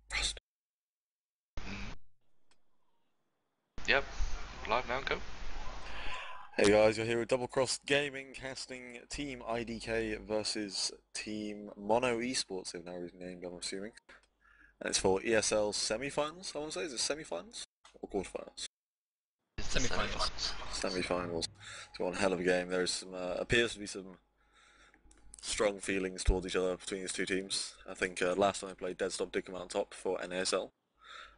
Frost. Yep, live now, go. Hey guys, you're here with DoubleCrossedGaming, casting Team IDK versus Team MonoEsports, they've now renamed, I'm assuming. And it's for ESL semi-finals, I want to say. Is it semi-finals? Or quarterfinals? It's the Semi-finals. Semi-finals. So one hell of a game. There's some, appears to be some strong feelings towards each other between these two teams. I think last time they played, Deadstop did come out on top for NASL.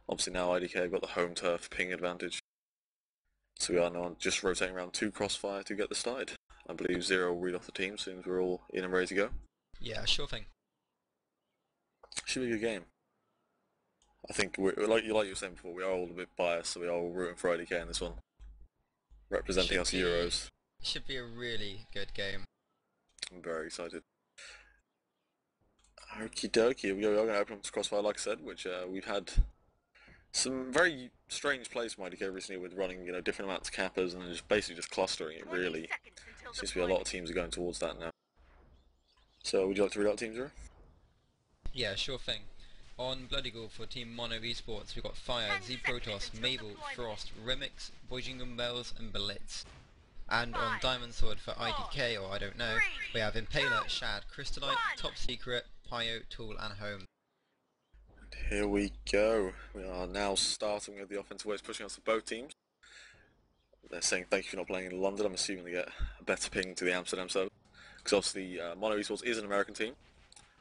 Obviously now IDK have got the home turf ping advantage. So we are now just rotating around to Crossfire to get this started. I believe Zero will read off the team as soon as we're all in and ready to go. Yeah, sure thing. Should be a good game. I think, like you were saying before, we are all a bit biased, so we are all rooting for IDK in this one. Representing us Euros. Should be a really good game. I'm very excited. Okie dokie, we are going to open up to Crossfire, like I said, which we've had some very strange plays from IDK recently with running, different amounts of cappers and just basically just clustering it, really. Seems to be a lot of teams are going towards that now. So, would you like to read out teams, Zero? Yeah, sure thing. On Blood Eagle for Team MonoEsports, we've got Fire, ZeroMethanol, Mabel, Frost, Remix, Boijingham Bells, and Blitz. And on Diamond Sword for IDK, or I don't know, we have Impaler, Shad, Crystallite, Top Secret, Pyo, Tool, and Home. Here we go. We are now starting with the offensive waves pushing us to both teams. They're saying thank you for not playing in London. I'm assuming they get a better ping to the Amsterdam server. Because obviously MonoEsports is an American team.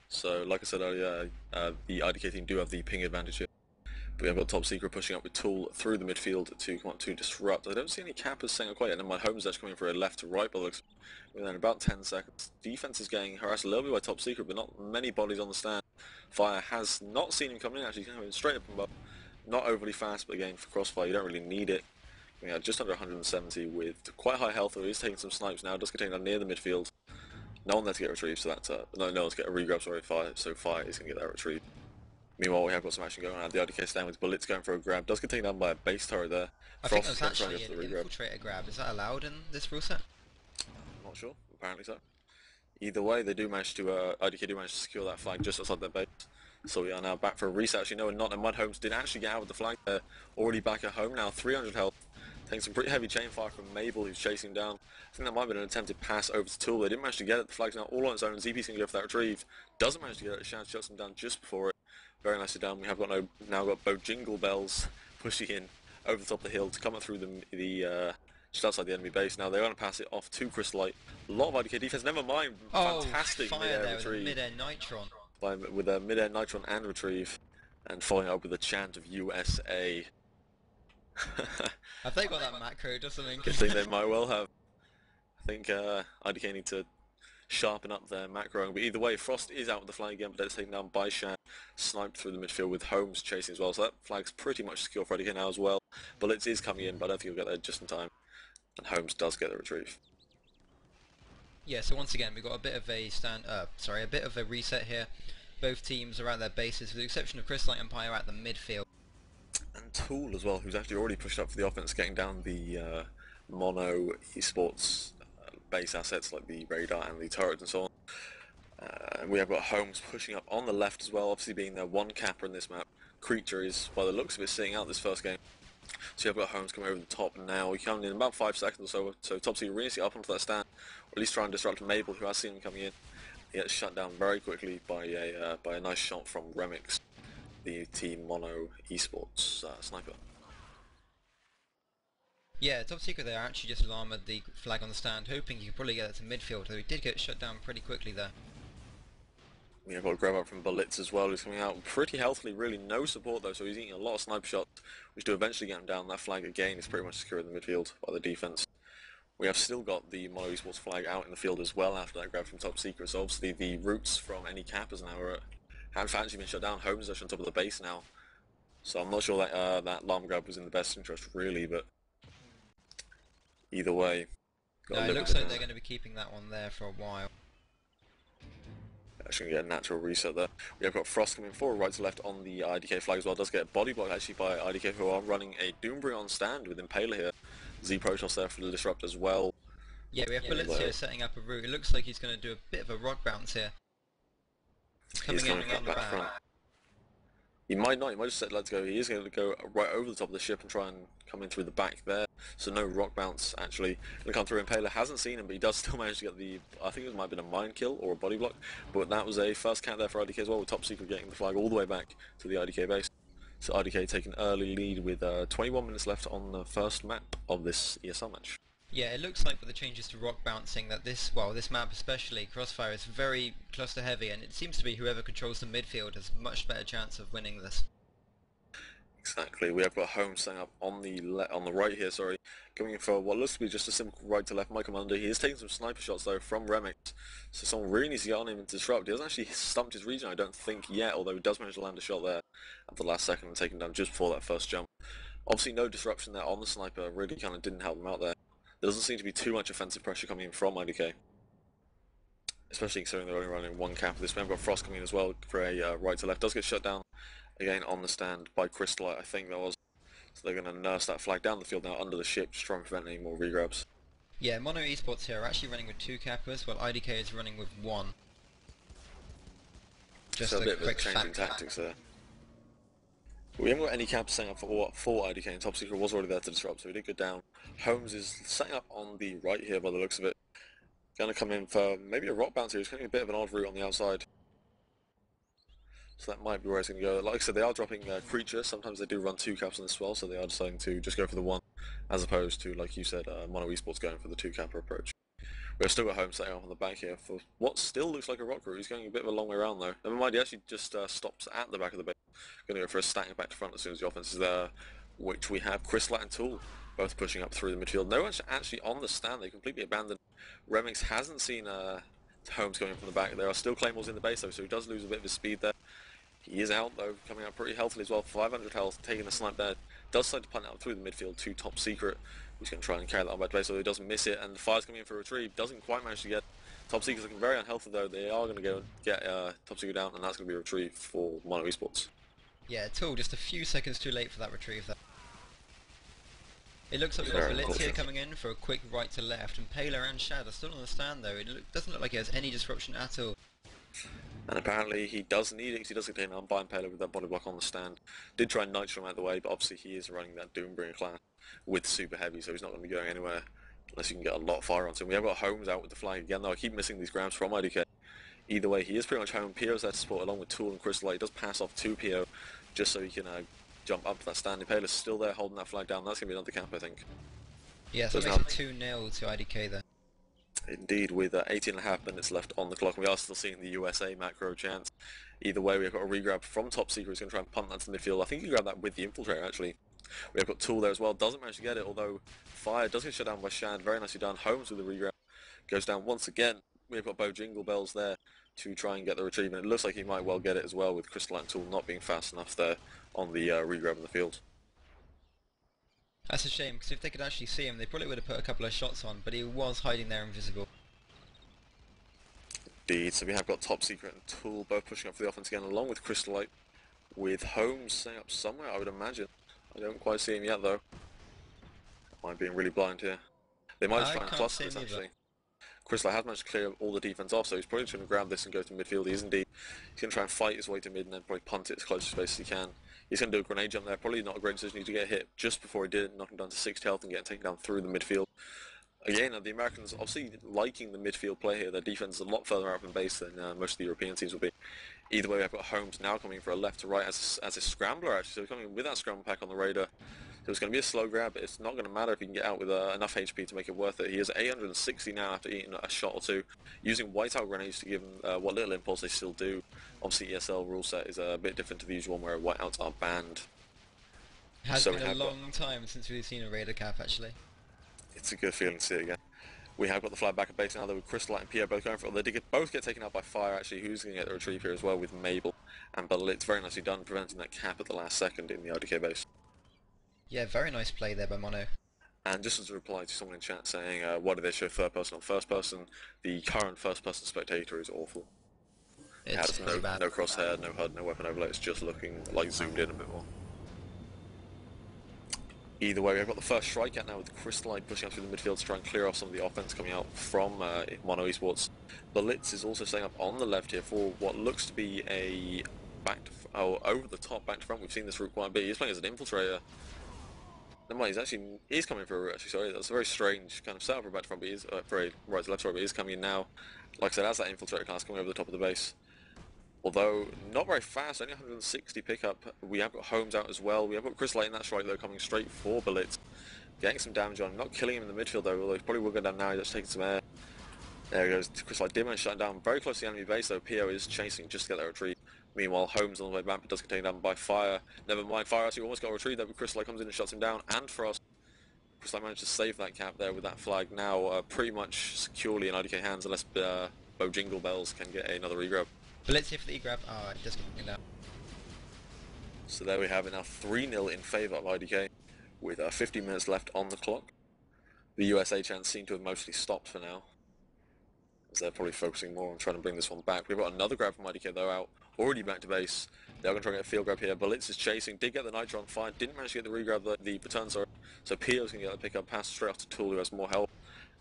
So like I said earlier, the IDK team do have the ping advantage here. But we have got Top Secret pushing up with Tool through the midfield to come on to disrupt. I don't see any cappers saying quite yet, and my Home's actually coming for a left to right, but looks within about 10 seconds. Defense is getting harassed a little bit by Top Secret, but not many bodies on the stand. Fire has not seen him coming in, actually coming straight up and above. Not overly fast, but again for Crossfire you don't really need it. We are just under 170 with quite high health, though he is taking some snipes now, does get taken down near the midfield. No one there to get retrieved, so that's no one to get a regrab, sorry, Fire, so Fire is going to get that retrieved. Meanwhile, we have got some action going on at the IDK stand with Bullets going for a grab. Does get taken down by a base turret there. I think that's actually an infiltrator grab. Is that allowed in this rule set? I'm not sure. Apparently so. Either way, they do manage to, IDK do manage to secure that flag just outside their base. So we are now back for a reset. Actually, no, and not. And Mud Homes did actually get out with the flag. They're already back at home now. 300 health. Taking some pretty heavy chain fire from Mabel, who's chasing down. I think that might have been an attempted pass over to Tool. They didn't manage to get it. The flag's now all on its own. ZP's going to go for that retrieve. Doesn't manage to get it. Shad shuts them down just before it. Very nicely done. We have got now got Bojingle Bells pushing in over the top of the hill to come up through the just outside the enemy base. Now they're going to pass it off to Crystallite. A lot of IDK defense. Never mind. Fantastic Fire there retrieve. with a mid-air Nitron. With a mid-air Nitron and retrieve, and following up with a chant of USA. Have they got that macro? Does something? I think they might well have. I think IDK need to sharpen up their macroing, but either way, Frost is out with the flag again, but that's taken down by Shad, sniped through the midfield with Holmes chasing as well, so that flag's pretty much secure for IDK now as well. Bullets is coming in, but I don't think he'll get there just in time, and Holmes does get the retrieve. Yeah, so once again, we've got a bit of a reset here. Both teams are at their bases, with the exception of Crystallite Empire at the midfield. And Tool as well, who's actually already pushed up for the offense, getting down the Mono Esports base assets like the radar and the turrets and so on. We have got Holmes pushing up on the left as well, obviously being their one capper in this map. Creature is, by the looks of it, sitting out this first game. So you've got Holmes coming over the top now. He comes in about 5 seconds or so, so Top Secret really get up onto that stand, or at least try and disrupt Mabel, who has seen him coming in. He gets shut down very quickly by a nice shot from Remix, the Team Mono Esports sniper. Yeah, Top Secret there actually just armoured the flag on the stand, hoping he could probably get it to midfield, though he did get shut down pretty quickly there. We have got a grab up from Bullets as well, who's coming out pretty healthily, really no support though, so he's eating a lot of sniper shots, which do eventually get him down. That flag again is pretty much secured in the midfield by the defense. We have still got the Mono Esports flag out in the field as well after that grab from Top Secret, so obviously the routes from any cappers now have actually been shut down. Holmes is actually on top of the base now, so I'm not sure that that alarm grab was in the best interest really, but either way. No, it looks like they're going to be keeping that one there for a while. Actually get a natural reset there. We have got Frost coming forward right to left on the IDK flag as well. Does get a body block actually by IDK, who are running a Doombry on stand with Impaler here. ZeroMethanol there for the disrupt as well. Yeah, we have Bullets here setting up a route. It looks like he's going to do a bit of a rod bounce here. He's coming in around the back. He might not, he might just set let's go. He is going to go right over the top of the ship and try and come in through the back there. So no rock bounce actually. Going to come through. Impaler hasn't seen him, but he does still manage to get the, I think it might have been a mine kill or a body block. But that was a first count there for IDK as well, with Top Secret getting the flag all the way back to the IDK base. So IDK taking early lead with 21 minutes left on the first map of this ESL match. Yeah, it looks like with the changes to rock bouncing that this map especially, Crossfire, is very cluster heavy, and it seems to be whoever controls the midfield has a much better chance of winning this. Exactly, we have got Holmes setting up on the right here, sorry, coming in for what looks to be just a simple right to left Michael Munder. He is taking some sniper shots though from Remix, so someone really needs to get on him and disrupt. He hasn't actually stumped his region, I don't think, yet, although he does manage to land a shot there at the last second and take him down just before that first jump. Obviously no disruption there on the sniper, really kind of didn't help him out there. There doesn't seem to be too much offensive pressure coming in from IDK, especially considering they're only running one cap at this point. We've got Frost coming in as well for a right to left. Does get shut down again on the stand by Crystalite, I think that was. So they're going to nurse that flag down the field now under the ship, just trying to prevent any more regrabs. Yeah, MonoEsports here are actually running with 2 cappers, while IDK is running with 1. Just so a bit quick of a change in tactics there. We haven't got any caps setting up for IDK, and Top Secret was already there to disrupt, so we did go down. Holmes is setting up on the right here by the looks of it. Going to come in for maybe a rock bouncer. He's going a bit of an odd route on the outside. So that might be where it's going to go. Like I said, they are dropping Creature. Sometimes they do run 2 caps on this as well, so they are deciding to just go for the 1, as opposed to, like you said, MonoEsports going for the 2 capper approach. We've still got Holmes setting up on the back here for what still looks like a rock route. He's going a bit of a long way around though. Never mind, he actually just stops at the back of the base. Going to go for a stack back to front as soon as the offense is there, which we have Crystalite and Tool both pushing up through the midfield. No one's actually on the stand. They completely abandoned. Remix hasn't seen Holmes going from the back. There are still Claymores in the base though, so he does lose a bit of his speed there. He is out though, coming out pretty healthily as well. 500 health, taking the snipe there. Does decide to punt out through the midfield to Top Secret, who's going to try and carry that on back to base, so he doesn't miss it. And the fire's coming in for a retrieve. Doesn't quite manage to get. Top Secret's looking very unhealthy though. They are going to go get Top Secret down, and that's going to be a retrieve for MonoEsports. Yeah, Tool just a few seconds too late for that retrieve there. It looks like we've got Blitz here coming in for a quick right to left, and Paler and Shad are still on the stand though. It doesn't look like he has any disruption at all. And apparently he does need it, because he does get taken on by Impaler with that body block on the stand. Did try and nitro him out of the way, but obviously he is running that Doombringer class with super heavy, so he's not going to be going anywhere unless you can get a lot of fire onto him. We have got Holmes out with the flag again though. I keep missing these grabs from IDK. Either way, he is pretty much home. Pio's there to support along with Tool and Crystalite. He does pass off to Pio just so he can jump up to that stand. Impaler's still there holding that flag down. That's going to be another cap, I think. Yeah, so it makes it 2-0 to IDK there. Indeed, with 18.5 minutes left on the clock. We are still seeing the USA macro chance. Either way, we've got a regrab from Top Secret who's going to try and punt that to the midfield. I think he grabbed that with the infiltrator actually. We've got Tool there as well, doesn't manage to get it, although Fire does get shut down by Shad. Very nicely done. Holmes with the regrab. Goes down once again. We've got Bo Jingle Bells there to try and get the retrieve, and it looks like he might well get it as well, with Crystalite and Tool not being fast enough there on the regrab in the field. That's a shame, because if they could actually see him, they probably would have put a couple of shots on, but he was hiding there invisible. Indeed, so we have got Top Secret and Tool both pushing up for the offense again, along with Crystalite, with Holmes setting up somewhere, I would imagine. I don't quite see him yet though. I'm being really blind here. They might just try and cluster this actually. Crystalite has managed to clear all the defense off, so he's probably just going to grab this and go to midfield. He is indeed. He's going to try and fight his way to mid and then probably punt it as close to space as he can. He's going to do a grenade jump there, probably not a great decision. He to get hit just before he did it, knocking down to 6 health and getting taken down through the midfield. Again, the Americans obviously liking the midfield play here. Their defense is a lot further out from base than most of the European teams will be. Either way, I've got Holmes now coming for a left to right as a scrambler actually, so he's coming with that scramble pack on the radar. So it's going to be a slow grab, but it's not going to matter if he can get out with enough HP to make it worth it. He is 860 now after eating a shot or two, using whiteout grenades to give him what little impulse they still do. Obviously ESL rule set is a bit different to the usual one where whiteouts are banned. It has been a long time since we've seen a Raider cap actually. It's a good feeling to see it again. We have got the flag back at base now though, with Crystalite and Pierre both going for it. They did both get taken out by Fire actually, who's going to get the retrieve here as well with Mabel and Blitz. Very nicely done, preventing that cap at the last second in the IDK base. Yeah, very nice play there by Mono. And just as a reply to someone in chat saying, why did they show third person on first person, the current first person spectator is awful. It has no crosshair, no HUD, no weapon overlay, it's just looking like zoomed in a bit more. Either way, we've got the first strikeout now with Crystalite pushing up through the midfield to try and clear off some of the offense coming out from MonoEsports. Blitz is also staying up on the left here for what looks to be a over the top back to front. We've seen this route quite a bit. He's playing as an infiltrator. Never mind, he's coming for a route actually, sorry. That's a very strange kind of setup for a back to front, but he's for a right to left, sorry, but he's coming in now. Like I said, as that infiltrator class coming over the top of the base. Although not very fast, only 160 pickup. We have got Holmes out as well. We have got Crystalite in that strike though, coming straight for Blitz. Getting some damage on him, not killing him in the midfield though, although he probably will go down now, he's just taking some air. There he goes, Crystalite did manage to shut down very close to the enemy base though. PO is chasing just to get that retreat. Meanwhile, Holmes on the way back, but does get taken down by Fire. Never mind, Fire actually almost got a retreat there, but Crystalite comes in and shuts him down, and Frost. Crystalite managed to save that cap there with that flag now pretty much securely in IDK hands, unless Bo Jingle Bells can get another regrab. Blitz here for the E-grab. Oh, it does get taken down. So there we have it now, 3-0 in favour of IDK, with 15 minutes left on the clock. The USA chance seem to have mostly stopped for now, as they're probably focusing more on trying to bring this one back. We've got another grab from IDK though out, already back to base. They're going to try and get a field grab here. Blitz is chasing, did get the Nitro on fire, didn't manage to get the regrab, the return, sorry. So Pio's going to get the pickup, pass straight off to Tool who has more health.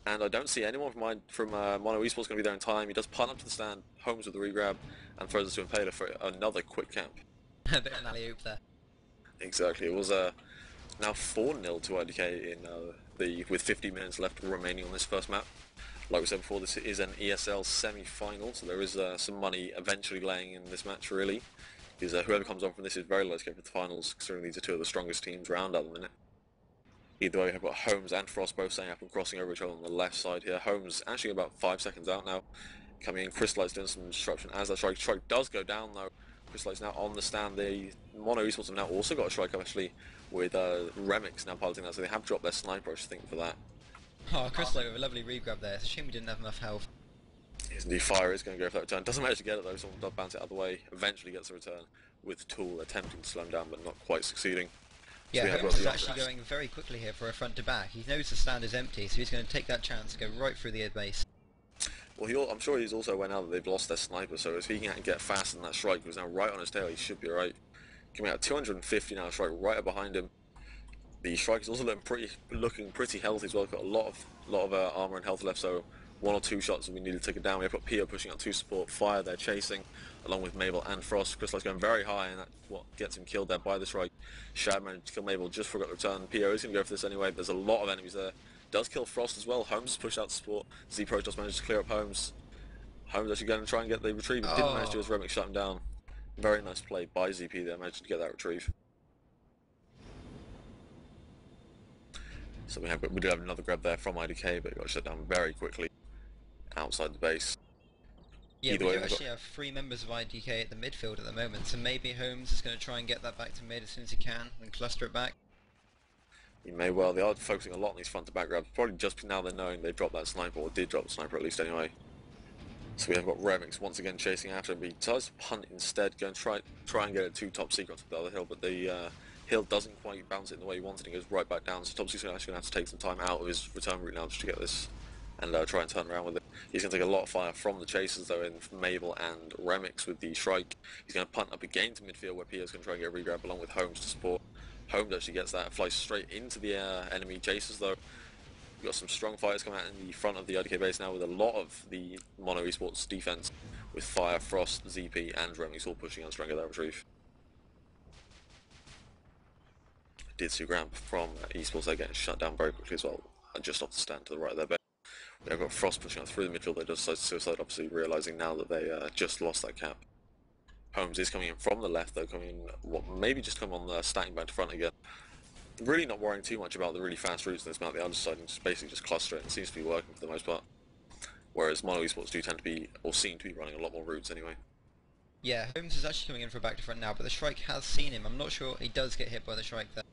And I don't see anyone from MonoEsports going to be there in time. He does punt up to the stand, Holmes with the regrab, and throws it to Impaler for another quick camp. A bit of an alley-oop there. Exactly, it was now 4-0 to IDK in with 50 minutes left remaining on this first map. Like we said before, this is an ESL semi-final, so there is some money eventually laying in this match really. Because whoever comes on from this is very likely to go for the finals, considering these are two of the strongest teams around at the minute. Either way, we have got Holmes and Frost both staying up and crossing over each other on the left side here. Holmes actually about 5 seconds out now. Coming in, Crystalite's doing some disruption as that strike does go down though. Crystalite's now on the stand. The MonoEsports have now also got a strike up actually, with Remix now piloting that, so they have dropped their sniper, I think, for that. Oh, Crystalite with a lovely regrab there. It's a shame we didn't have enough health. Yes, indeed, Fire is going to go for that return. Doesn't manage to get it though, someone does bounce it out of the way. Eventually gets a return, with Tool attempting to slow him down but not quite succeeding. Yeah, Holmes is actually going very quickly here for a front to back. He knows the stand is empty, so he's going to take that chance, go right through the base. Well, I'm sure he's also aware now that they've lost their sniper, so if he can get faster than that strike, who's now right on his tail, he should be alright. Coming out at 250 now, strike right up behind him. The strike is also looking pretty healthy as well. Got a lot of armor and health left, so 1 or 2 shots and we need to take it down. We've got Pio pushing out 2 support, Fire there chasing, along with Mabel and Frost. Crystalite's going very high, and that's what gets him killed there by the strike. Shad managed to kill Mabel, just forgot to return. Pio is going to go for this anyway. There's a lot of enemies there. Does kill Frost as well. Holmes has pushed out support. ZeroMethanol managed to clear up Holmes. Holmes actually going to try and get the retrieve, but didn't manage to, as Remix shut him down. Very nice play by ZP there, managed to get that retrieve. So we do have another grab there from IDK, but it got shut down very quickly outside the base. Yeah, we do actually have 3 members of IDK at the midfield at the moment, so maybe Holmes is going to try and get that back to mid as soon as he can and cluster it back. He may well. They are focusing a lot on these front to back grabs, probably just now they're knowing they dropped that sniper, or did drop the sniper at least anyway. So we have got Remix once again chasing after him, but he does punt instead, going to try and get a 2 top secret to the other hill, but the hill doesn't quite bounce it in the way he wanted, and goes right back down, so top secret actually going to have to take some time out of his return route now just to get this and try and turn around with it. He's going to take a lot of fire from the chasers though, in Mabel and Remix with the strike. He's going to punt up again to midfield, where Pio's going to try and get a regrab along with Holmes to support. Holmes actually gets that, flies straight into the enemy chasers though. We've got some strong fighters coming out in the front of the IDK base now, with a lot of the MonoEsports defense, with Fire, Frost, ZP and Remix all pushing on to try and get that retrieve. Did see Grant from Esports there getting shut down very quickly as well, and just off the stand to the right of their base. We've got Frost pushing out through the midfield. They just decided to suicide, obviously realising now that they just lost that cap. Holmes is coming in from the left though, maybe just come on the stacking back to front again. Really not worrying too much about the really fast routes in this map. They are deciding to basically just cluster it, and it seems to be working for the most part. Whereas MonoEsports do tend to be, or seem to be, running a lot more routes anyway. Yeah, Holmes is actually coming in for a back to front now, but the strike has seen him. I'm not sure he does get hit by the strike there.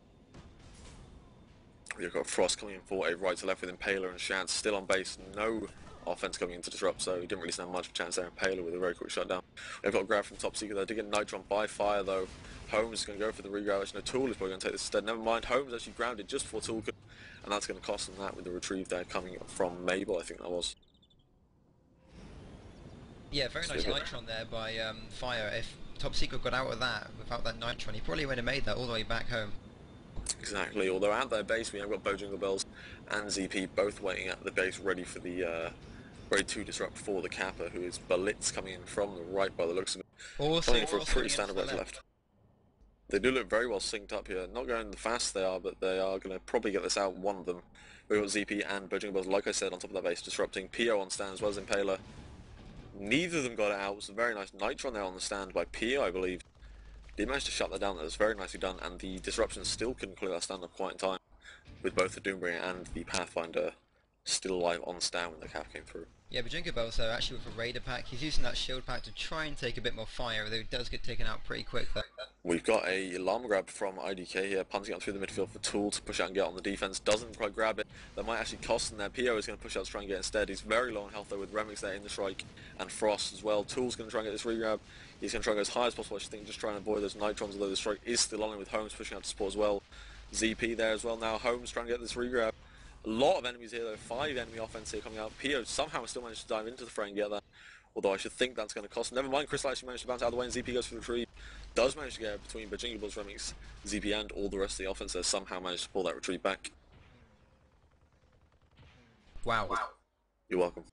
We've got Frost coming in for a right to left with Impaler and Shad still on base. No offense coming in to disrupt, so he didn't really stand much of a chance there. Impaler with a very quick shutdown. We've got a grab from top secret there. Did get Nitron by Fire though. Holmes is going to go for the regrab. Actually, no, Tool is probably going to take this instead. Never mind, Holmes actually grounded just before Tool could, and that's going to cost them that with the retrieve there coming from Mabel, I think that was. Yeah, very nice Nitron there by Fire. If Top Secret got out of that without that Nitron, he probably would have made that all the way back home. Exactly, although at their base we have got Bo Jingle Bells and ZP both waiting at the base ready for the ready to disrupt for the Kappa, who is Blitz coming in from the right by the looks of it. Also, Coming in for a Frost pretty running standard into right the to left. left. They do look very well synced up here. Not going the fast they are, but they are going to probably get this out, one of them. We've got ZP and Bojinga Bells, like I said, on top of that base, disrupting. Pio on stand as well as Impaler. Neither of them got it out. It was a very nice Nitron there on the stand by Pio, I believe. Did manage to shut that down. That was very nicely done, and the disruption still couldn't clear that stand up quite in time, with both the Doombringer and the Pathfinder still alive on stand when the cap came through. Yeah, but Junker Bells though, actually with a Raider pack, he's using that shield pack to try and take a bit more fire, although he does get taken out pretty quick though. We've got a llama grab from IDK here, punting up through the midfield for Tool to push out and get on the defense. Doesn't quite grab it. That might actually cost him there. Pio is going to push out to try and get instead. He's very low on health though with Remix there in the strike and Frost as well. Tool's going to try and get this re-grab. He's going to try and go as high as possible. I think just trying to avoid those Nitrons, although the strike is still on him with Holmes pushing out to support as well. ZP there as well now. Holmes trying to get this re-grab. A lot of enemies here though, 5 enemy offense here coming out. Pio somehow still managed to dive into the fray and get that. Although I should think that's going to cost him. Never mind, Crystal actually managed to bounce out of the way and ZP goes for the retrieve. Does manage to get it between Bojinga Bells, Remix, ZP and all the rest of the offense there. Somehow managed to pull that retrieve back. Wow. You're welcome.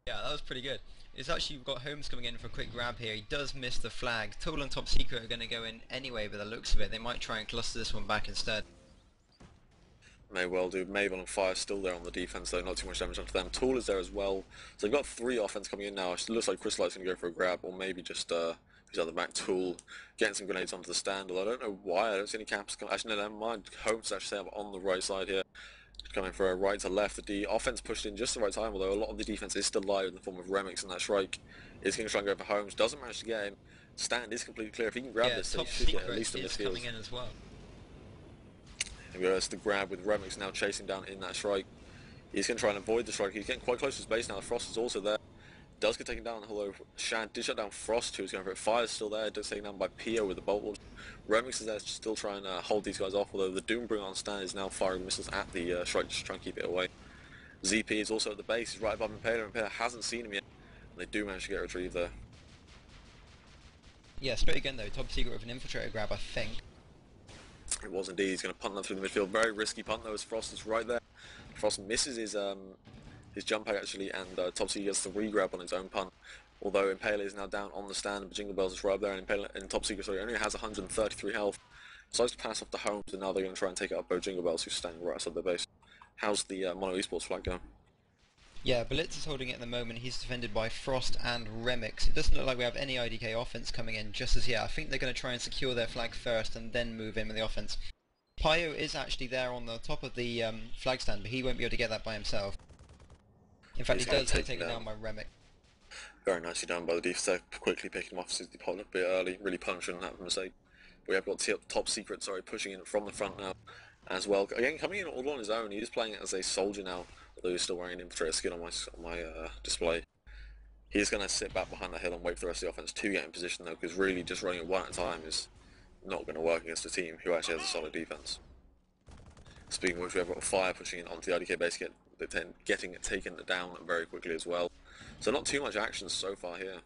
Yeah, that was pretty good. It's actually, we've got Holmes coming in for a quick grab here. He does miss the flag. Tool and Top Secret are going to go in anyway, by the looks of it. They might try and cluster this one back instead. May well do. Mabel and Fire still there on the defense though, not too much damage onto them. Tool is there as well. So they've got 3 offense coming in now. It looks like Crystalite's going to go for a grab, or maybe just who's at the back, Tool, getting some grenades onto the stand. Although I don't know why, I don't see any caps. Actually, no, never mind. Holmes actually set up on the right side here. Coming for a right to left. The offense pushed in just the right time, although a lot of the defense is still alive in the form of Remix and that strike. Is going to try and go for Holmes. Doesn't manage to get him. Stand is completely clear. If he can grab Yeah, this, Top he should get at Secret least a is misfield. coming in as well. There we go, that's the grab with Remix now chasing down in that strike. He's going to try and avoid the strike. He's getting quite close to his base now. Frost is also there. Does get taken down, although Shad did shut down Frost, who's going for it. Fire's still there. Does taken down by Pio with the bolt launch. Remix is there still trying to hold these guys off, although the Doombringer on stand is now firing missiles at the strike, just trying to keep it away. ZP is also at the base. He's right above Impaler. Impaler hasn't seen him yet. And they do manage to get retrieved there. Yeah, straight again though. Top Secret with an infiltrator grab, I think. It was indeed. He's going to punt that through the midfield. Very risky punt though, as Frost is right there. Frost misses his jump pack actually, and Topsy gets the re-grab on his own punt. Although Impaler is now down on the stand, and Jingle Bells is right up there, and Impaler and Top Secret only has 133 health. Decides to pass off the Holmes, and now they're going to try and take out both Jingle Bells, who's standing right outside their base. How's the MonoEsports flag going? Yeah, Blitz is holding it at the moment. He's defended by Frost and Remix. It doesn't look like we have any IDK offense coming in just as yet. I think they're going to try and secure their flag first and then move in with the offense. Pio is actually there on the top of the flag stand, but he won't be able to get that by himself. In fact, he does get taken down by Remix. Very nicely done by the defense there, quickly picking him off since he popped a bit early, really punishing that mistake. We have got Top Secret, pushing in from the front now as well. Again, coming in all on his own. He is playing as a soldier now, although he's still wearing an infiltrator skin on my display. He's going to sit back behind the hill and wait for the rest of the offense to get in position though, because really just running it one at a time is not going to work against a team who actually has a solid defense. Speaking of which, we have got Fire pushing in onto the IDK base, getting it taken down very quickly as well. So not too much action so far here.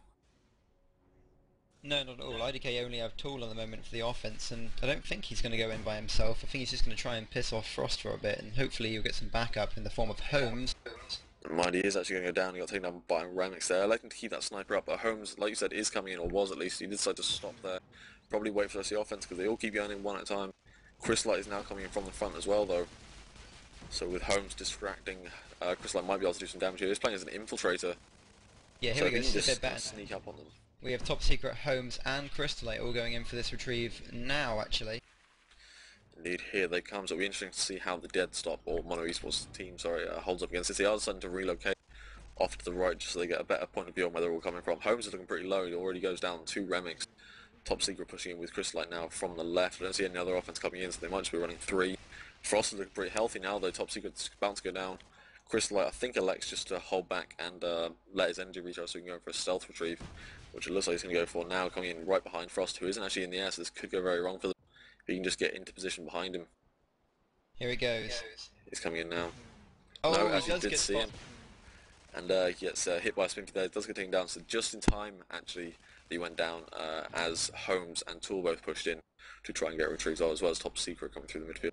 No, not at all. IDK only have Tool at the moment for the offense, and I don't think he's going to go in by himself. I think he's just going to try and piss off Frost for a bit, and hopefully he'll get some backup in the form of Holmes. Mind he is actually going to go down. He got taken down by Remix there. I like him to keep that sniper up, but Holmes, like you said, is coming in, or was at least. He did decide to stop there. Probably wait for the rest of the offense, because they all keep going in one at a time. Crystalite is now coming in from the front as well, though. So with Holmes distracting, Crystalite might be able to do some damage here. He's playing as an infiltrator. Yeah, here so we go. he can just Back. sneak up on them. We have Top Secret, Holmes and Crystalite all going in for this retrieve now, actually. Indeed, here they come. So it'll be interesting to see how the Dead Stop, or Mono Esports team, holds up against it. They are starting to relocate off to the right just so they get a better point of view on where they're all coming from. Holmes is looking pretty low. He already goes down to Remix. Top Secret pushing in with Crystalite now from the left. I don't see any other offense coming in, so they might just be running 3. Frost is looking pretty healthy now, though. Top Secret's about to go down. Crystalite, I think, elects just to hold back and let his energy recharge so he can go for a stealth retrieve, which it looks like he's going to go for now, coming in right behind Frost, who isn't actually in the air, so this could go very wrong for them. He can just get into position behind him. Here he goes. He's coming in now. Oh, no, he actually does did get see him. And he gets hit by a spinky there. Does get taken down, so just in time, actually, he went down as Holmes and Tool both pushed in to try and get retrieves, as well as Top Secret coming through the midfield.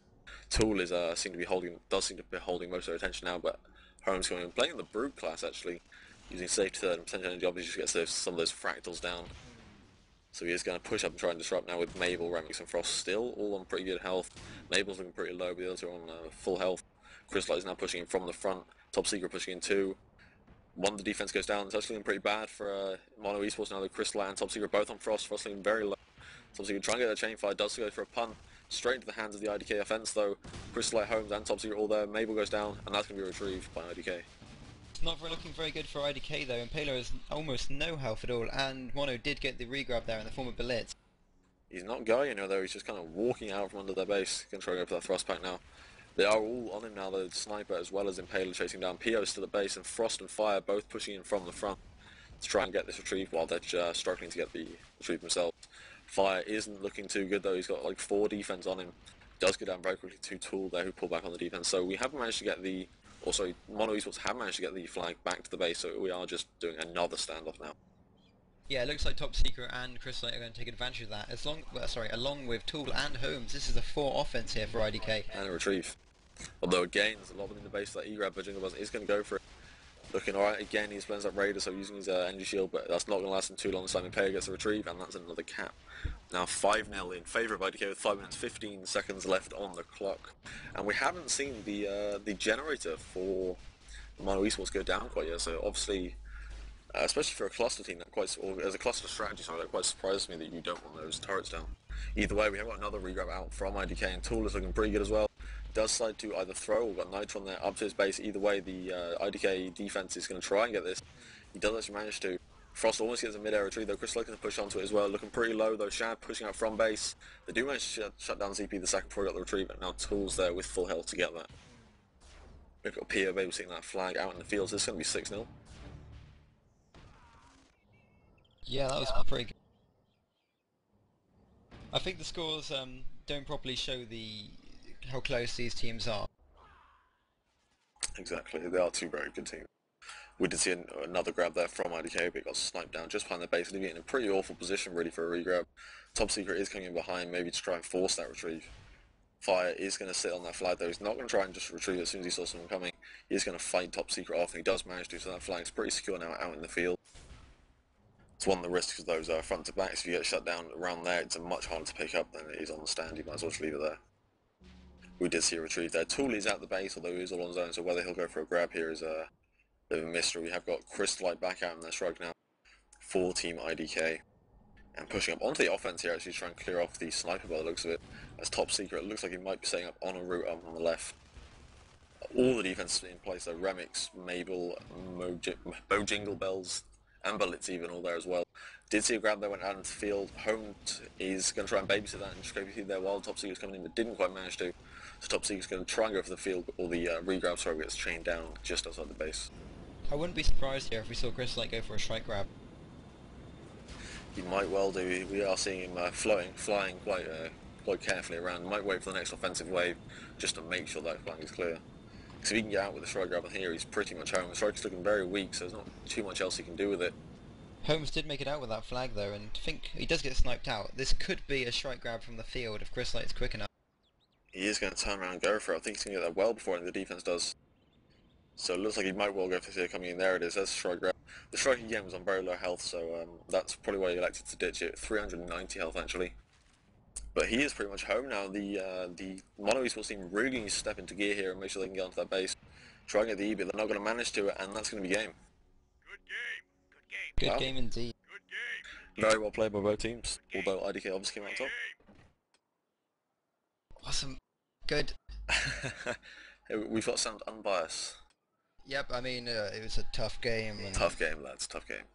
Tool is does seem to be holding most of their attention now, but Holmes going and playing the Brute class actually, using safety third and potential energy obviously just gets some of those fractals down So he is going to push up and try and disrupt now with Mabel, Remix and Frost still all on pretty good health. Mabel's looking pretty low, but the others are on full health. Crystalite is now pushing in from the front. Top Secret pushing in too. One of the defense goes down. It's actually looking pretty bad for MonoEsports now. The Crystalite and Top Secret both on Frost. Frost looking very low. Top Secret trying to get that chain fire. Does go for a punt. Straight into the hands of the IDK offense though. Crystalite, Holmes and Top Secret all there. Mabel goes down and that's going to be retrieved by IDK. Not looking very good for IDK though, and Palo has almost no health at all, and Mono did get the regrab there in the form of Blitz. He's not going anywhere though, he's just kind of walking out from under their base. Going to try to go for that thrust pack now. They are all on him now, the Sniper as well as Impaler chasing down. PO still at base, and Frost and Fire both pushing in from the front to try and get this retrieve while they're struggling to get the retrieve themselves. Fire isn't looking too good though, he's got like 4 defense on him. Does go down very quickly to Tool there who pull back on the defense. So we haven't managed to get the... Also, MonoEsports have managed to get the flag back to the base, so we are just doing another standoff now. Yeah, it looks like Top Secret and Crystalite are going to take advantage of that. Along with Tool and Holmes, this is a 4 offense here for IDK. And a retrieve. Although again, there's a lot in the base that E-grab, but Jingle Bells is going to go for it. Looking alright, again he blends up Raider, so using his energy shield, but that's not going to last him too long. Simon Payer gets a retrieve, and that's another cap. Now 5-0 in favour of IDK with 5 minutes 15 seconds left on the clock. And we haven't seen the generator for MonoEsports go down quite yet, so obviously, especially for a cluster team, or as a cluster strategy, sorry, that quite surprises me that you don't want those turrets down. Either way, we have got another regrab out from IDK, and Tool is looking pretty good as well. Does decide to either throw or got Nitro on there up to his base. Either way, the IDK defense is going to try and get this. He does actually manage to. Frost almost gets a mid-air retrieve though. Crystalite going to push onto it as well. Looking pretty low though. Shad pushing out from base. They do manage to shut down ZP the second before he got the retrieve, and now Tool's there with full health to get that. We've got Pio babysitting that flag out in the field, so it's going to be 6-0. Yeah, that was pretty good. I think the scores don't properly show how close these teams are. Exactly, they are 2 very good teams. We did see another grab there from IDK, but it got sniped down just behind their base, leaving it in a pretty awful position really for a regrab. Top Secret is coming in behind, maybe to try and force that retrieve. Fire is going to sit on that flag though. He's not going to try and just retrieve as soon as he saw someone coming. He is going to fight Top Secret off, and he does manage to, so that flag's pretty secure now out in the field. It's one of the risks of those front to backs. If you get shut down around there, it's much harder to pick up than it is on the stand. You might as well just leave it there. We did see a retrieve there. Tool is at the base, although he is all on his own, so whether he'll go for a grab here is a bit of a mystery. We have got Crystalite back out in their strike now for Team IDK. And pushing up onto the offense here, actually trying to clear off the Sniper by the looks of it. As Top Secret, it looks like he might be setting up on a route up on the left. All the defense in place though. Remix, Mabel, Jingle Bells, and Blitz even all there as well. Did see a grab there, went out into the field. Holmes is going to try and babysit that and just go there while Top Secret's coming in, but didn't quite manage to. So Top Secret's going to try and go for the field, or the regrab, sorry, gets chained down just outside the base. I wouldn't be surprised here if we saw Crystalite go for a strike grab. He might well do. We are seeing him flying quite carefully around. Might wait for the next offensive wave just to make sure that flank is clear. Because if he can get out with the strike grab here, he's pretty much home. The strike's looking very weak, so there's not too much else he can do with it. Holmes did make it out with that flag though, and I think he does get sniped out. This could be a strike grab from the field if Crystalite is quick enough. He is going to turn around and go for it. I think he's going to get that well before the defense does. So it looks like he might well go for the coming in. There it is, that's a strike grab. The strike again was on very low health, so that's probably why he elected to ditch it. 390 health actually. But he is pretty much home now. The MonoEsports team really needs to step into gear here and make sure they can get onto that base. Try and get the E, but they're not going to manage to, and that's going to be game. Good game. Good game. Good game indeed. Good game. Very well played by both teams, although IDK obviously came out top. Awesome. Good. We've got to sound unbiased. Yep, I mean, it was a tough game. And Tough game, lads, tough game.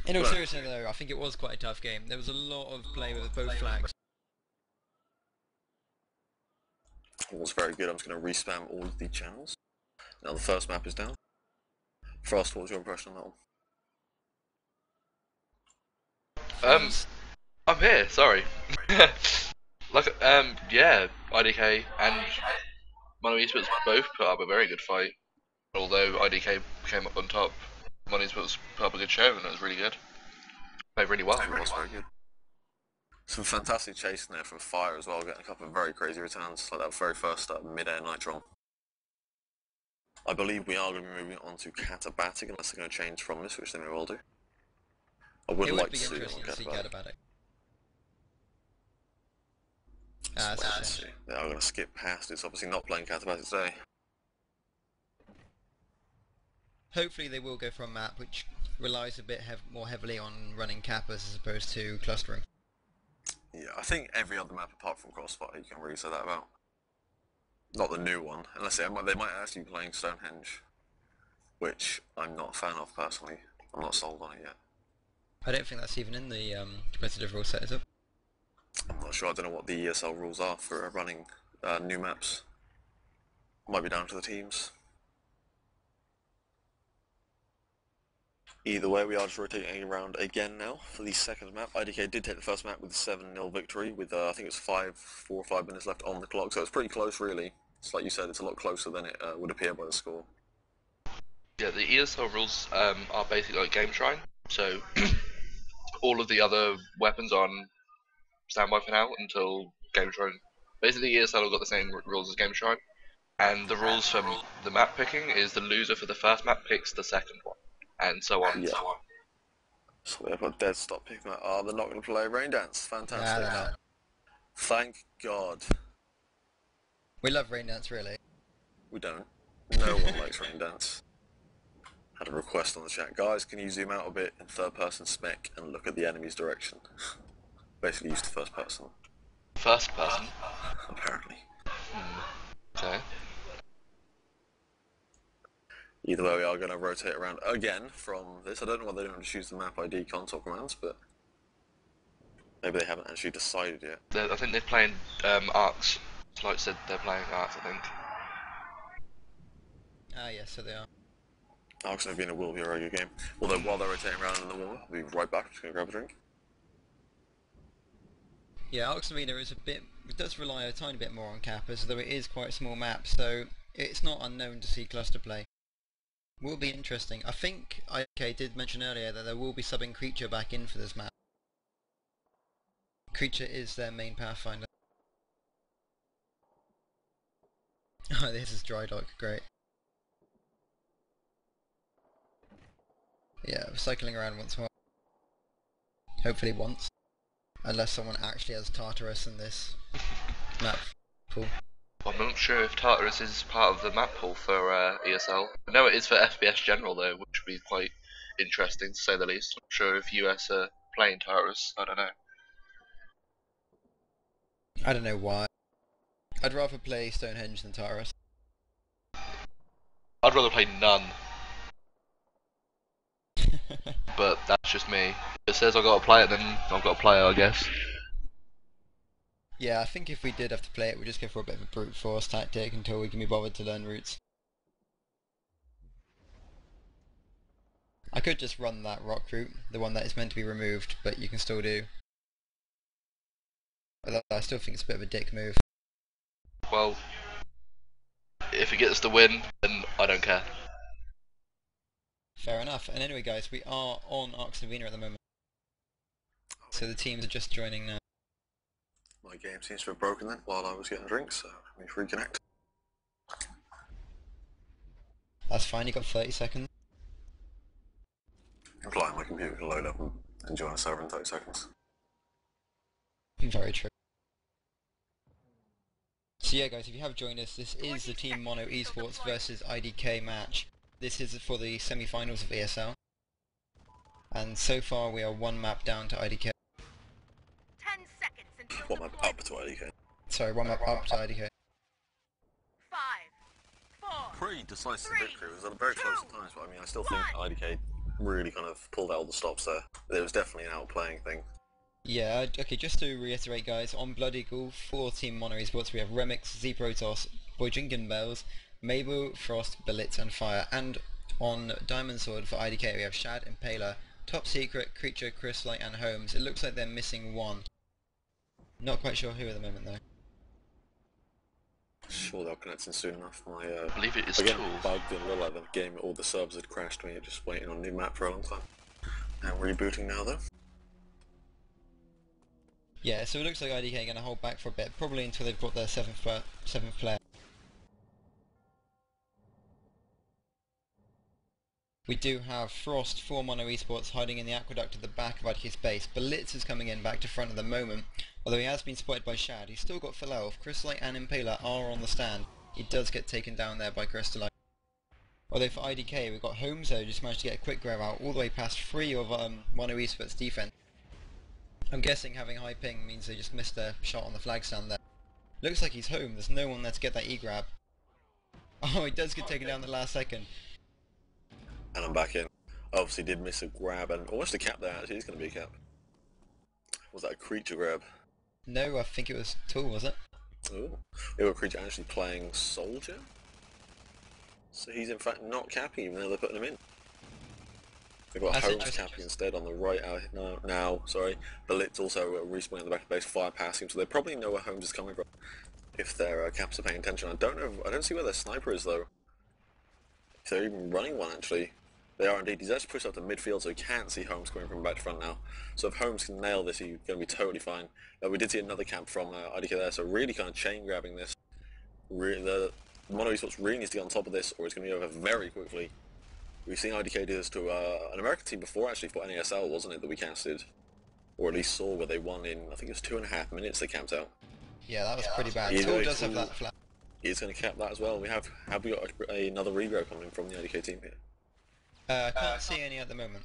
in all seriousness though, I think it was quite a tough game. There was a lot of play with both flags. It was very good. I'm just going to respam all of the channels. Now the first map is down. Frost, what was your impression on that one? I'm here, sorry. Yeah, IDK and MonoEsports both put up a very good fight. Although IDK came up on top, MonoEsports put up a good show and it was really good. Played really well. It was very good. Some fantastic chasing there from Fire as well, getting a couple of very crazy returns, like that very first mid-air Nitron. I believe we are going to be moving on to Catabatic unless they're going to change from this, which they may well do. I would It like would be to see them interesting on to see Catabatic. Catabatic. So That's a let's shame. see. Yeah, I'm going to skip past it. It's obviously not playing Catabatic today. Hopefully they will go for a map which relies a bit more heavily on running Kappas as opposed to clustering. Yeah, I think every other map apart from Crossfire you can really say that about. Not the new one, unless they might actually be playing Stonehenge, which I'm not a fan of personally. I'm not sold on it yet. I don't think that's even in the competitive rule setup. I'm not sure. I don't know what the ESL rules are for running new maps. Might be down to the teams. Either way, we are just rotating around again now for the second map. IDK did take the first map with a 7-0 victory with, I think it was 4 or 5 minutes left on the clock, so it's pretty close really. It's like you said, it's a lot closer than it would appear by the score. Yeah, the ESL rules are basically like Game Shrine, so all of the other weapons are on standby for now until Game Shrine. Basically, ESL have got the same rules as Game Shrine, and the rules for the map picking is the loser for the first map picks the second one, and so on. Yeah. So they've got Dead Stop picking that. Oh, they're not going to play Rain Dance. Fantastic. Nah, they're not. Thank God. We love Rain Dance, really. We don't. No one likes Rain Dance. Had a request on the chat. Guys, can you zoom out a bit in third person spec and look at the enemy's direction? Basically used to first person. First person? Apparently. Okay. Either way, we are going to rotate around again from this. I don't know why they don't choose the map ID console commands, but maybe they haven't actually decided yet. I think they're playing Arcs. Like said, they're playing Arcs, I think. Ah, yes, so they are. Arc's going to be in a will be a regular game. Although while they're rotating around in the warm, I'll be right back. I'm just going to grab a drink. Yeah, Arx Arena is it does rely a tiny bit more on Kappas, though it is quite a small map, so it's not unknown to see cluster play. Will be interesting. I think IK did mention earlier that there will be subbing Creature back in for this map. Creature is their main pathfinder. Oh, this is Dry Dock, great. Yeah, we're cycling around once more. Hopefully once. Unless someone actually has Tartarus in this map pool. I'm not sure if Tartarus is part of the map pool for ESL. I know it is for FPS General though, which would be quite interesting to say the least. I'm not sure if US are playing Tartarus, I don't know. I don't know why. I'd rather play Stonehenge than Tartarus. I'd rather play none, but that's just me. If it says I've got to play it, then I've got to play it, I guess. Yeah, I think if we did have to play it, we'd just go for a bit of a brute force tactic until we can be bothered to learn routes. I could just run that rock route, the one that is meant to be removed, but you can still do. But I still think it's a bit of a dick move. Well, if it gets the win, then I don't care. Fair enough. And anyway guys, we are on Arx Arena at the moment. So the teams are just joining now. My game seems to have broken then while I was getting a drink, so let me reconnect. That's fine, you got 30 seconds. Implying my computer can load up and join a server in 30 seconds. Very true. So yeah guys, if you have joined us, this is the Team MonoEsports versus IDK match. This is for the semi-finals of ESL. And so far we are one map down to IDK. 10 seconds until What map up to IDK? Sorry, one map up to IDK. 5, 4, Pretty decisive 3, victory. It was very close at times, but I mean, I still think IDK really kind of pulled out all the stops there. There was definitely an outplaying thing. Yeah, okay, just to reiterate guys, on Blood Eagle, for Team MonoEsports we have Remix, ZeroMethanol, Boijingen Bells, Mabel, Frost, Blitz and Fire. And on Diamond Sword for IDK we have Shad, Impaler, Top Secret, Creature, Chrysalite and Holmes. It looks like they're missing one. Not quite sure who at the moment though. Sure they'll connect in soon enough. My I believe it is again, Tool. bugged in a little the game, all the subs had crashed me, just waiting on a new map for a long time. Now rebooting now though. Yeah, so it looks like IDK are going to hold back for a bit, probably until they've got their seventh player. We do have Frost for MonoEsports hiding in the aqueduct at the back of IDK's base. Blitz is coming in back to front at the moment, although he has been spotted by Shad. He's still got full health. Chrysolite and Impaler are on the stand. He does get taken down there by JesterLogic. Although for IDK, we've got Holmes who just managed to get a quick grab out all the way past 3 of MonoEsports defense. I'm guessing having high ping means they just missed a shot on the flag stand there. Looks like he's home. There's no one there to get that E-grab. Oh, he does get taken down the last second. And I'm back in. Obviously did miss a grab and almost a cap there. Actually, it's going to be a cap. Was that a creature grab? No, I think it was Tool, was it? Ooh. We have a creature actually playing Soldier. So he's in fact not capping even though they're putting him in. They've got Holmes capping instead on the right now, sorry. Blitz also respawning on the back of the base, fire passing, so they probably know where Holmes is coming from if their caps are paying attention. I don't see where their sniper is though. If they're even running one actually. They are indeed. He's actually pushed up to midfield so he can't see Holmes coming from back to front now. So if Holmes can nail this, he's going to be totally fine. We did see another camp from IDK there, so really kind of chain grabbing this. The MonoEsports really needs to get on top of this or it's going to be over very quickly. We've seen IDK do this to an American team before actually for NASL, wasn't it, that we casted? Or at least saw where they won in, I think it was 2.5 minutes they camped out. Yeah, that was pretty bad. Tool does have that flag. He's going to cap that as well. Have we got another regrab coming from the IDK team here? I can't see any at the moment.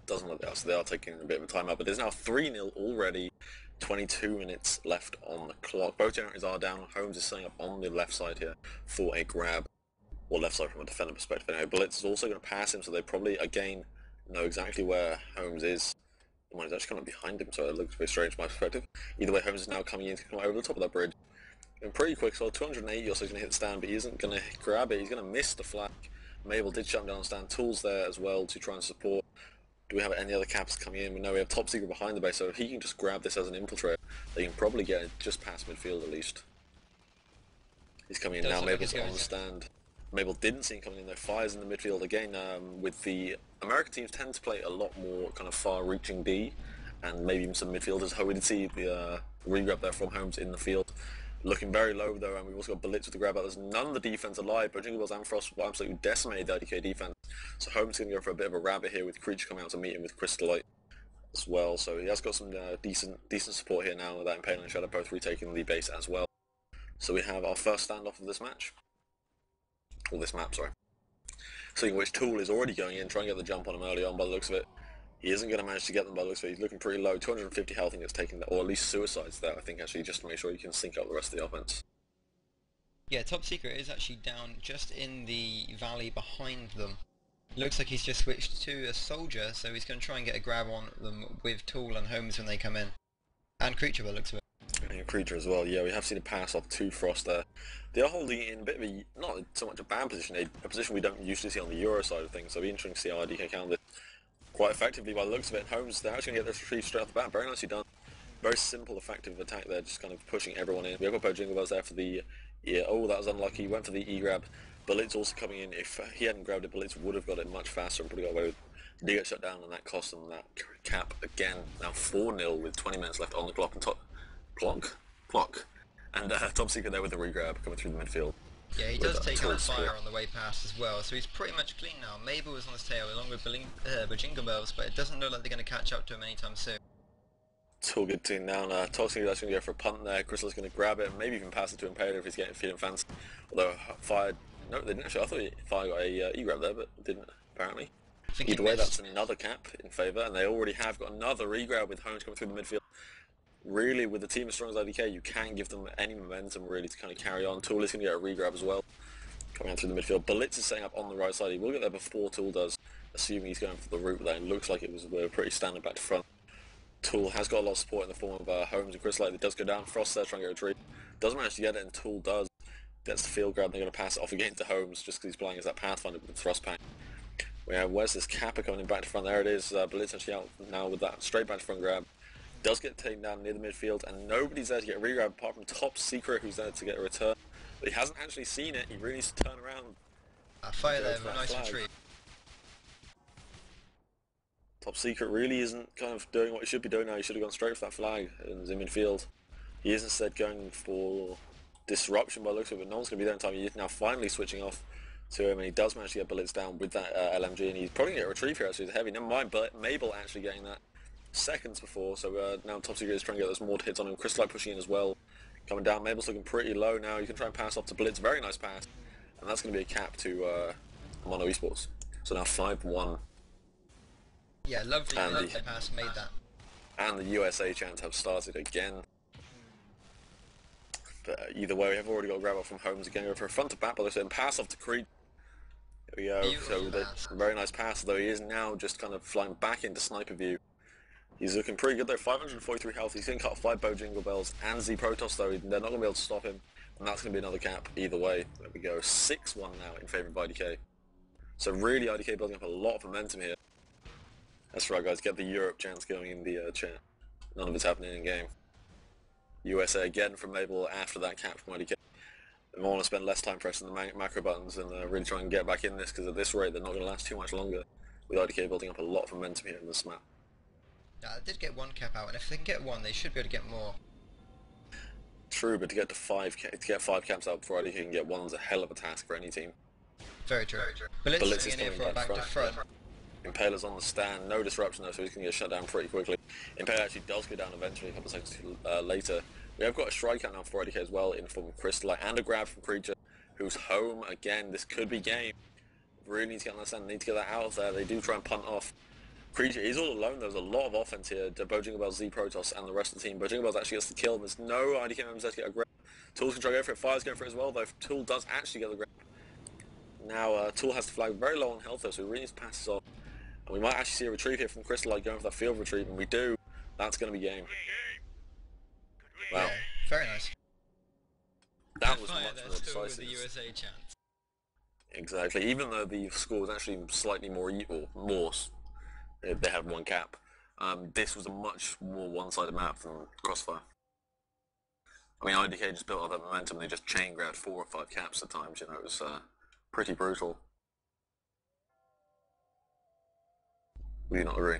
Doesn't look that, so they are taking a bit of a time out, but there's now 3-0 already, 22 minutes left on the clock. Both generators are down. Holmes is setting up on the left side here for a grab, or left side from a defender perspective anyway. Blitz is also going to pass him, so they probably again know exactly where Holmes is. The one is actually kind of behind him, so it looks a bit strange from my perspective. Either way, Holmes is now coming in to come over the top of that bridge. And pretty quick, so 280 or so he's going to hit the stand, but he isn't going to grab it, he's going to miss the flag. Mabel did shut him down on stand. Tools there as well to try and support. Do we have any other caps coming in? We know we have Top Secret behind the base, so if he can just grab this as an infiltrator, they can probably get it just past midfield at least. He's coming in now, Mabel's on the stand. Mabel didn't see him coming in though, fires in the midfield again. With the American teams tend to play a lot more kind of far-reaching D, and maybe even some midfielders. We did see the regrab there from Holmes in the field. Looking very low though, and we've also got Blitz with the grab out. There's none of the defense alive, but Jingle Bells and Frost will absolutely decimated the IDK defense. So Holmes is going to go for a bit of a rabbit here with Creature coming out to meet him with Crystallite as well. So he has got some decent support here now with that Impaler and Shadow both retaking the base as well. So we have our first standoff of this match. Or this map, sorry. Seeing which Tool is already going in, trying to get the jump on him early on by the looks of it. He isn't going to manage to get them by the looks of it. He's looking pretty low. 250 health, I think it's taken, or at least suicides there, I think, actually, just to make sure you can sync up the rest of the offense. Yeah, Top Secret is actually down just in the valley behind them. Looks like he's just switched to a Soldier, so he's going to try and get a grab on them with Tool and Holmes when they come in. And Creature by the looks of it. And Creature as well, yeah, we have seen a pass off to Frost there. They are holding it in a bit of a, not so much a bad position, a position we don't usually see on the Euro side of things, so it'll be interesting to see how IDK counter this quite effectively by the looks of it. Holmes, they're actually going to get this retrieve straight off the bat, very nicely done. Very simple, effective attack there, just kind of pushing everyone in. We have got both Jingle Bells there for the, oh, that was unlucky, he went for the E-grab. Blitz also coming in, if he hadn't grabbed it, Blitz would have got it much faster and probably got away with it. Did get shut down and that cost them that cap again, now 4-0 with 20 minutes left on the clock and clock. And Top Secret there with the regrab coming through the midfield. Yeah, he does take out fire on the way past as well, so he's pretty much clean now. Mabel is on his tail along with Jingle Bells, but it doesn't look like they're going to catch up to him anytime soon. It's all good team now, and Top Secret is going to go for a punt there. Crystal's going to grab it, maybe even pass it to Impaler if he's feeling fancy. Although Fire, no, they didn't actually. I thought Fire got a E-grab there, but didn't apparently. Either way, that's another cap in favour, and they already have got another regrab with Holmes coming through the midfield. Really, with a team as strong as IDK, you can give them any momentum really to kind of carry on. Tool is going to get a regrab as well, coming out through the midfield. Blitz is setting up on the right side. He will get there before Tool does, assuming he's going for the route there. It looks like it was pretty standard back to front. Tool has got a lot of support in the form of Holmes and Crystallite. It does go down. Frost there trying to get a retreat. Doesn't manage to get it, and Tool does. Gets the field grab. They're going to pass it off again to Holmes just because he's playing as that Pathfinder with the thrust pack. Where's this Kappa coming in back to front? There it is. Blitz actually out now with that straight back to front grab. Does get taken down near the midfield, and nobody's there to get a regrab apart from Top Secret, who's there to get a return. But he hasn't actually seen it. He really needs to turn around. Fire there, nice retreat. Top Secret really isn't kind of doing what he should be doing now. He should have gone straight for that flag and in midfield. He is instead going for disruption by the looks of it. No one's going to be there in time. He's now finally switching off to him, and he does manage to get bullets down with that LMG, and he's probably going to get a retrieve here. Actually, it's heavy. Never mind, but Mabel actually getting that seconds before. So now Top Secret is trying to get those more hits on him. Crystalite pushing in as well, coming down. Mabel's looking pretty low now. You can try and pass off to Blitz. Very nice pass, and that's going to be a cap to MonoEsports. So now 5-1. Yeah, lovely pass, made that. And the USA chants have started again. But either way, we have already got a grab up from Holmes again. Go for a front to back, but they're pass off to Creed. Here we go. Beautiful So very nice pass, though he is now just kind of flying back into sniper view. He's looking pretty good though. 543 health. He's going to cut 5 Bow Jingle Bells and ZeroMethanol though. They're not going to be able to stop him, and that's going to be another cap either way. There we go. 6-1 now in favour of IDK. So really, IDK building up a lot of momentum here. That's right, guys. Get the Europe chants going in the chat. None of it's happening in game. USA again from Mabel after that cap from IDK. They want to spend less time pressing the macro buttons and really try and get back in this, because at this rate they're not going to last too much longer. With IDK building up a lot of momentum here in this map. Yeah, they did get 1 cap out, and if they can get 1, they should be able to get more. True, but to get 5 caps out before IDK can get 1 is a hell of a task for any team. Very true. Blitz is coming in for a back to front. Impaler's on the stand, no disruption though, so he's going to get shut down pretty quickly. Impaler actually does go down eventually, a couple of seconds later. We have got a strikeout now for IDK as well, in the form of Crystalite, and a grab from Creature, who's home again. This could be game. Really need to get on the stand, need to get that out of there. They do try and punt off. Creature, he's all alone. There's a lot of offense here. Bojinglebell, ZeroMethanol, and the rest of the team. Bojinglebell actually gets the kill. There's no IDK members that get a grab. Tool's can try to go for it. Fire's going for it as well, though. Tool does actually get the grab. Now, Tool has to flag very low on health, though, so he really needs to pass this off. And we might actually see a retrieve here from Crystalite going for that field retrieve, and we do. That's going to be game. Wow. Yeah, very nice. That was Fire much there more still with decisive. the USA chance. Exactly. Even though the score was actually slightly more, they had 1 cap. This was a much more one-sided map than Crossfire. I mean, IDK just built up that momentum. They just chain grabbed 4 or 5 caps at times. You know, it was pretty brutal. Would you not agree?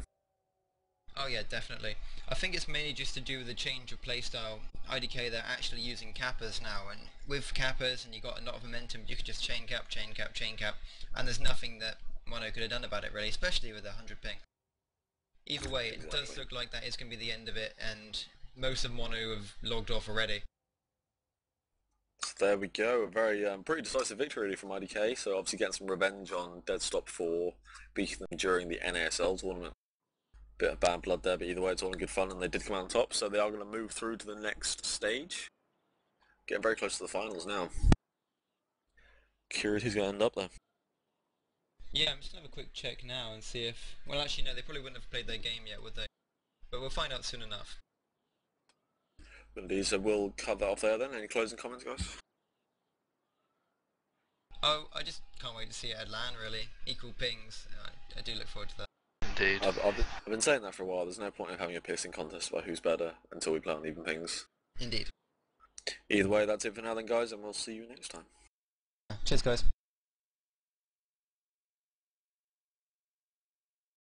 Oh yeah, definitely. I think it's mainly just to do with the change of playstyle. IDK, they're actually using cappers now, and with cappers and you got a lot of momentum, you could just chain cap, chain cap, chain cap, and there's nothing that Mono could have done about it really, especially with 100 ping. Either way, it does look like that is going to be the end of it, and most of Mono have logged off already. So there we go, a very pretty decisive victory really from IDK, so obviously getting some revenge on Deadstop for beating them during the NASL tournament. Bit of bad blood there, but either way it's all in good fun, and they did come out on top, so they are going to move through to the next stage. Getting very close to the finals now. Curious who's going to end up there. Yeah, I'm just going to have a quick check now and see if... Well actually no, they probably wouldn't have played their game yet, would they? But we'll find out soon enough. Indeed, so we'll cut that off there then. Any closing comments, guys? Oh, I just can't wait to see it at LAN really. Equal pings. I do look forward to that. Indeed. I've been saying that for a while. There's no point in having a pissing contest about who's better until we play on even pings. Indeed. Either way, that's it for now then, guys, and we'll see you next time. Cheers guys.